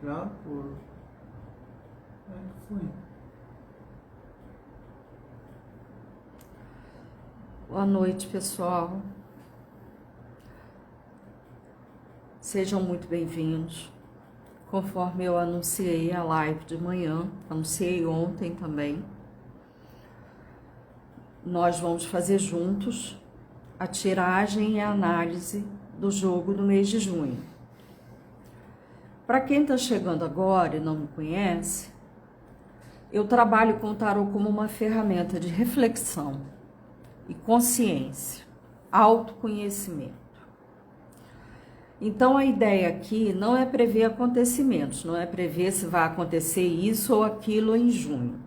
Já por... Foi. Boa noite, pessoal. Sejam muito bem-vindos. Conforme eu anunciei a live de manhã, anunciei ontem também, nós vamos fazer juntos a tiragem e a análise do jogo do mês de junho. Para quem está chegando agora e não me conhece, eu trabalho com o tarô como uma ferramenta de reflexão e consciência, autoconhecimento. Então a ideia aqui não é prever acontecimentos, não é prever se vai acontecer isso ou aquilo em junho.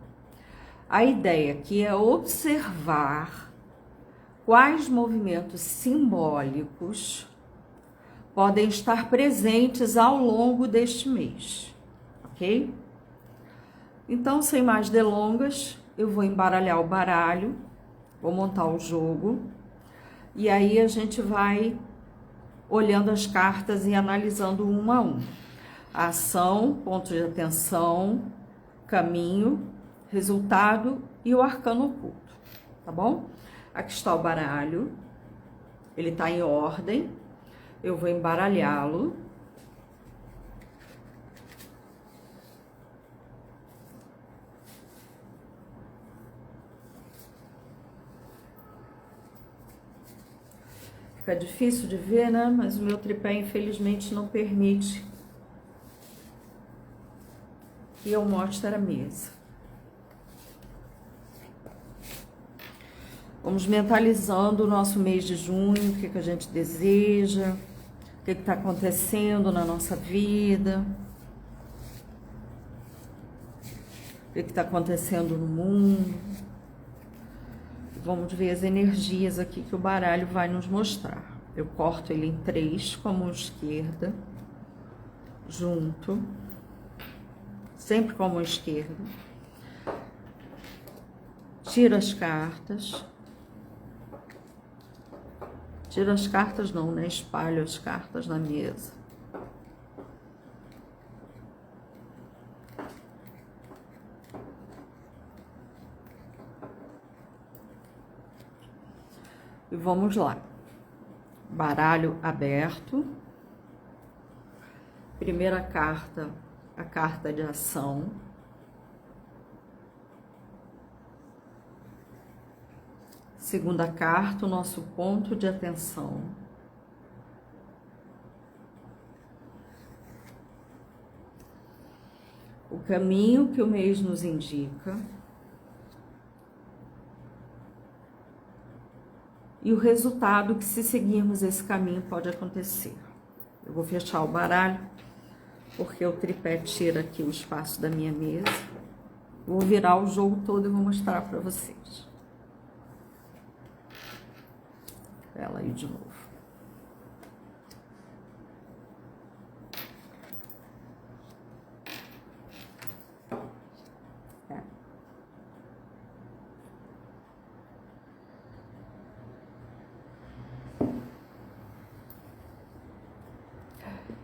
A ideia aqui é observar quais movimentos simbólicos podem estar presentes ao longo deste mês, ok? Então, sem mais delongas, eu vou embaralhar o baralho, vou montar o jogo, e aí a gente vai olhando as cartas e analisando uma a uma. A ação, ponto de atenção, caminho, resultado e o arcano oculto, tá bom? Aqui está o baralho, ele tá em ordem, eu vou embaralhá-lo. Fica difícil de ver, né? Mas o meu tripé, infelizmente, não permite que eu mostre a mesa. Vamos mentalizando o nosso mês de junho, o que a gente deseja, o que está acontecendo na nossa vida, o que está acontecendo no mundo. Vamos ver as energias aqui que o baralho vai nos mostrar. Eu corto ele em 3 com a mão esquerda, junto, sempre com a mão esquerda. Tiro as cartas. Tiro as cartas não, né? Espalho as cartas na mesa. E vamos lá. Baralho aberto. Primeira carta, a carta de ação. Segunda carta, o nosso ponto de atenção. O caminho que o mês nos indica. E o resultado que, se seguirmos esse caminho, pode acontecer. Eu vou fechar o baralho, porque o tripé tira aqui o espaço da minha mesa. Vou virar o jogo todo e vou mostrar para vocês. Ela aí de novo.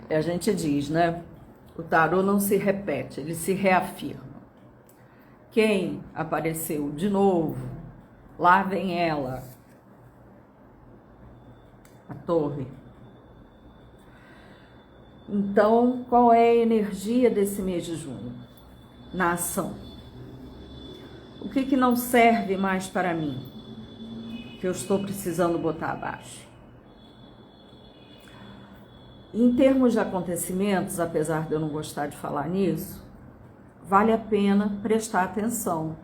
A gente diz, né? O tarô não se repete, ele se reafirma. Quem apareceu de novo? Lá vem ela. A torre. Então, qual é a energia desse mês de junho? Na ação. O que não serve mais para mim? Que eu estou precisando botar abaixo? Em termos de acontecimentos, apesar de eu não gostar de falar nisso, vale a pena prestar atenção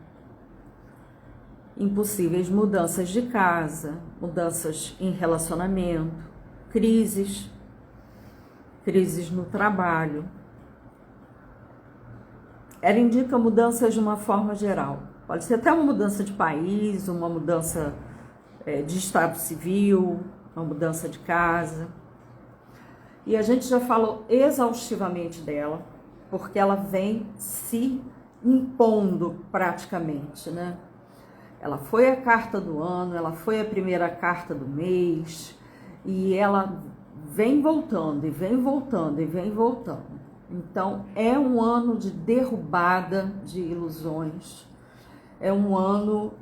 em possíveis mudanças de casa, mudanças em relacionamento, crises no trabalho. Ela indica mudanças de uma forma geral. Pode ser até uma mudança de país, uma mudança de estado civil, uma mudança de casa. E a gente já falou exaustivamente dela, porque ela vem se impondo praticamente, né? Ela foi a carta do ano, ela foi a primeira carta do mês, e ela vem voltando, e vem voltando, e vem voltando. Então, é um ano de derrubada de ilusões, é um ano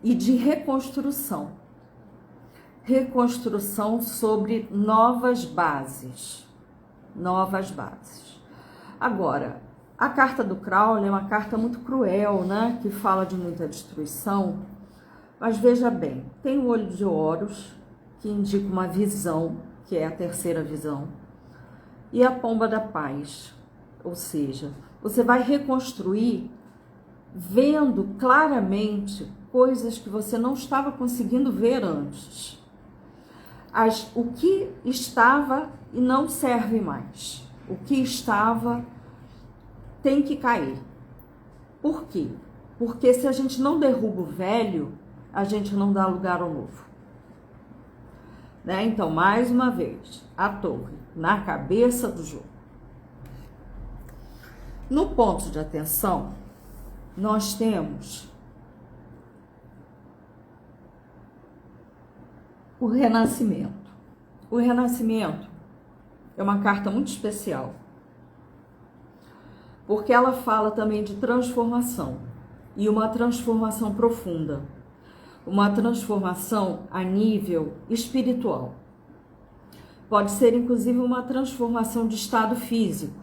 e de reconstrução. Reconstrução sobre novas bases. Novas bases. Agora, a carta do Crowley é uma carta muito cruel, né? Que fala de muita destruição. Mas veja bem, tem o olho de Horus, que indica uma visão, que é a terceira visão, e a pomba da paz. Ou seja, você vai reconstruir vendo claramente coisas que você não estava conseguindo ver antes. O que estava e não serve mais. O que estava tem que cair. Por quê? Porque se a gente não derruba o velho, a gente não dá lugar ao novo. Né? Então, mais uma vez, a torre na cabeça do jogo. No ponto de atenção, nós temos o renascimento. O renascimento é uma carta muito especial, porque ela fala também de transformação, e uma transformação profunda, uma transformação a nível espiritual. Pode ser, inclusive, uma transformação de estado físico.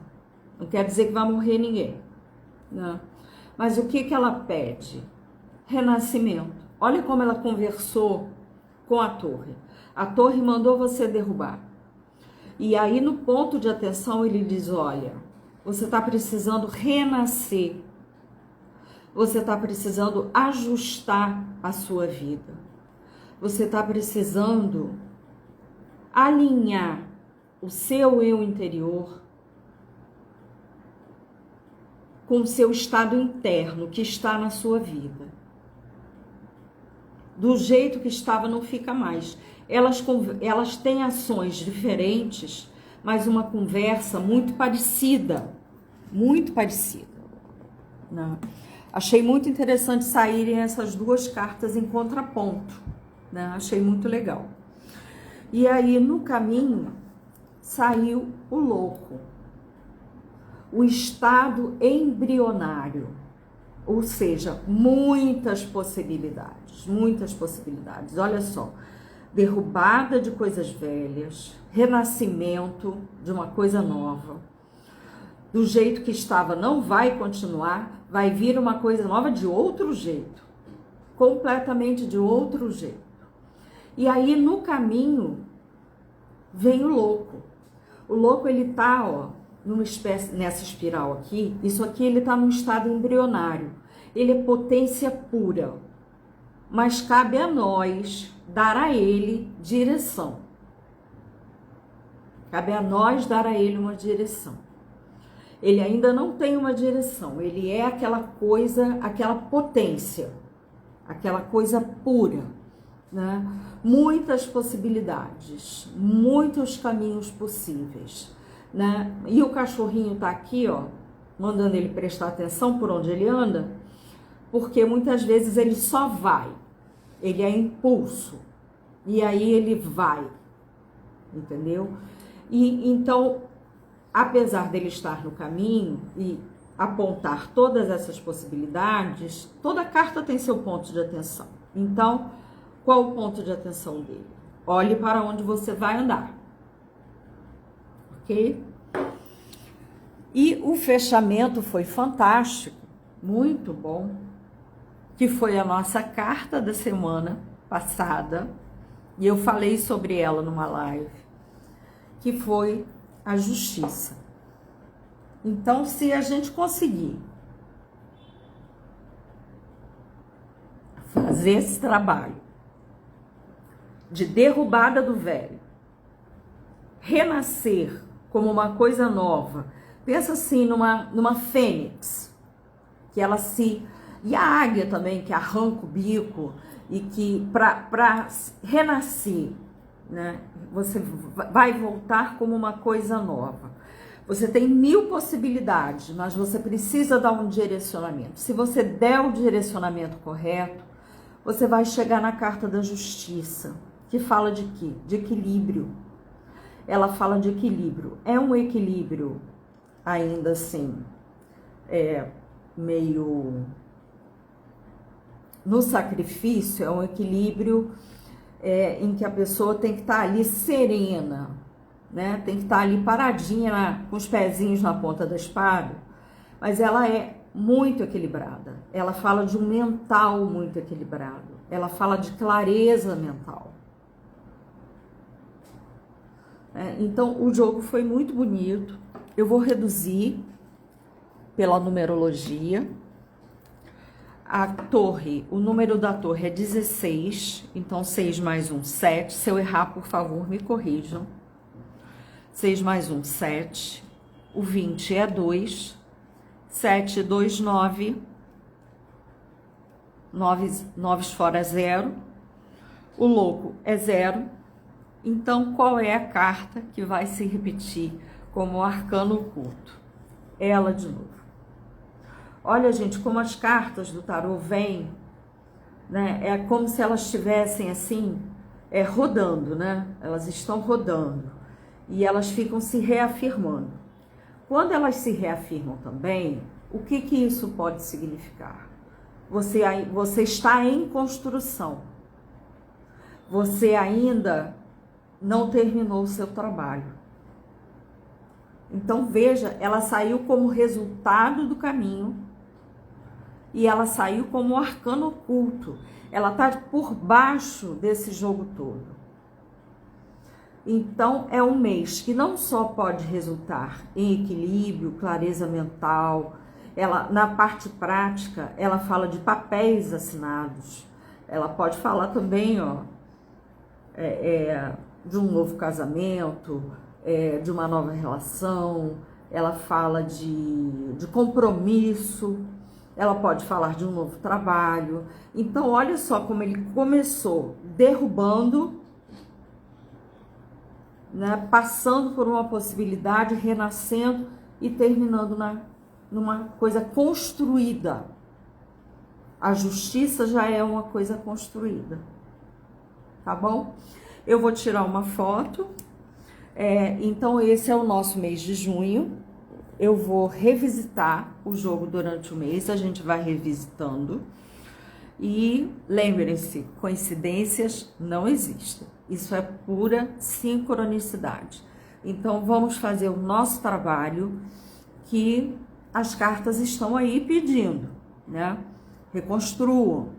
Não quer dizer que vai morrer ninguém, né? Mas o que ela pede? Renascimento. Olha como ela conversou com a torre. A torre mandou você derrubar. E aí, no ponto de atenção, ele diz, olha, você está precisando renascer. Você está precisando ajustar a sua vida. Você está precisando alinhar o seu eu interior com o seu estado interno que está na sua vida. Do jeito que estava não fica mais. Elas têm ações diferentes, mas uma conversa muito parecida. Muito parecida. Né? Achei muito interessante saírem essas duas cartas em contraponto. Né? Achei muito legal. E aí, no caminho, saiu o louco. O estado embrionário. Ou seja, muitas possibilidades. Muitas possibilidades. Olha só. Derrubada de coisas velhas. Renascimento de uma coisa nova. Do jeito que estava não vai continuar, vai vir uma coisa nova de outro jeito, completamente de outro jeito. E aí no caminho vem o louco. O louco ele tá, ó, nessa espiral aqui, isso aqui ele tá num estado embrionário. Ele é potência pura, mas cabe a nós dar a ele direção. Cabe a nós dar a ele uma direção. Ele ainda não tem uma direção, ele é aquela coisa, aquela potência, aquela coisa pura, né? Muitas possibilidades, muitos caminhos possíveis, né? E o cachorrinho tá aqui, ó, mandando ele prestar atenção por onde ele anda, porque muitas vezes ele só vai, ele é impulso, e aí ele vai, entendeu? E então, apesar dele estar no caminho e apontar todas essas possibilidades, toda carta tem seu ponto de atenção. Então, qual o ponto de atenção dele? Olhe para onde você vai andar. Ok? E o fechamento foi fantástico, muito bom, que foi a nossa carta da semana passada, e eu falei sobre ela numa live, que foi a justiça. Então, se a gente conseguir fazer esse trabalho de derrubada do velho, renascer como uma coisa nova, pensa assim numa fênix, que ela se... E a águia também, que arranca o bico, e que para renascer, né, você vai voltar como uma coisa nova. Você tem 1000 possibilidades, mas você precisa dar um direcionamento. Se você der o direcionamento correto, você vai chegar na carta da justiça, que fala de quê? De equilíbrio. Ela fala de equilíbrio. É um equilíbrio ainda assim, meio no sacrifício, é um equilíbrio em que a pessoa tem que estar ali serena, né? Tem que estar ali paradinha, com os pezinhos na ponta da espada, mas ela é muito equilibrada. Ela fala de um mental muito equilibrado. Ela fala de clareza mental. Então, o jogo foi muito bonito. Eu vou reduzir pela numerologia. A torre, o número da torre é 16, então 6 mais 1, 7. Se eu errar, por favor, me corrijam. 6 mais 1, 7. O 20 é 2. 7, 2, 9. 9 fora 0. O louco é 0. Então, qual é a carta que vai se repetir como arcano oculto? Ela de novo. Olha, gente, como as cartas do tarô vêm, né? É como se elas estivessem assim, rodando, né? Elas estão rodando e elas ficam se reafirmando. Quando elas se reafirmam também, o que isso pode significar? Você está em construção. Você ainda não terminou o seu trabalho. Então, veja, ela saiu como resultado do caminho e ela saiu como arcano oculto. Ela está por baixo desse jogo todo. Então, é um mês que não só pode resultar em equilíbrio, clareza mental. Ela, na parte prática, ela fala de papéis assinados. Ela pode falar também, de um novo casamento, de uma nova relação. Ela fala de compromisso. Ela pode falar de um novo trabalho. Então, olha só como ele começou derrubando, né, passando por uma possibilidade, renascendo e terminando numa coisa construída. A justiça já é uma coisa construída, tá bom? Eu vou tirar uma foto. Então, esse é o nosso mês de junho. Eu vou revisitar o jogo durante o mês, a gente vai revisitando. E lembrem-se, coincidências não existem. Isso é pura sincronicidade. Então, vamos fazer o nosso trabalho que as cartas estão aí pedindo, né? Reconstruam,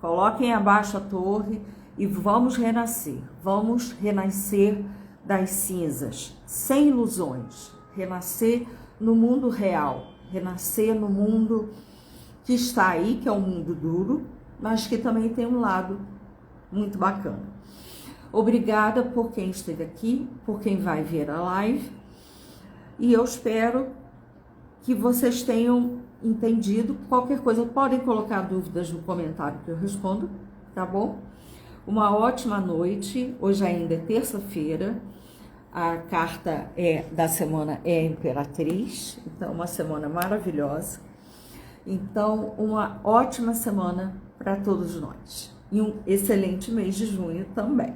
coloquem abaixo a torre e vamos renascer. Vamos renascer das cinzas, sem ilusões. Renascer no mundo real, renascer no mundo que está aí, que é um mundo duro, mas que também tem um lado muito bacana. Obrigada por quem esteve aqui, por quem vai ver a live, e eu espero que vocês tenham entendido. Qualquer coisa, podem colocar dúvidas no comentário que eu respondo, tá bom? Uma ótima noite, hoje ainda é terça-feira. A carta da semana é a Imperatriz, então uma semana maravilhosa. Então, uma ótima semana para todos nós. E um excelente mês de junho também.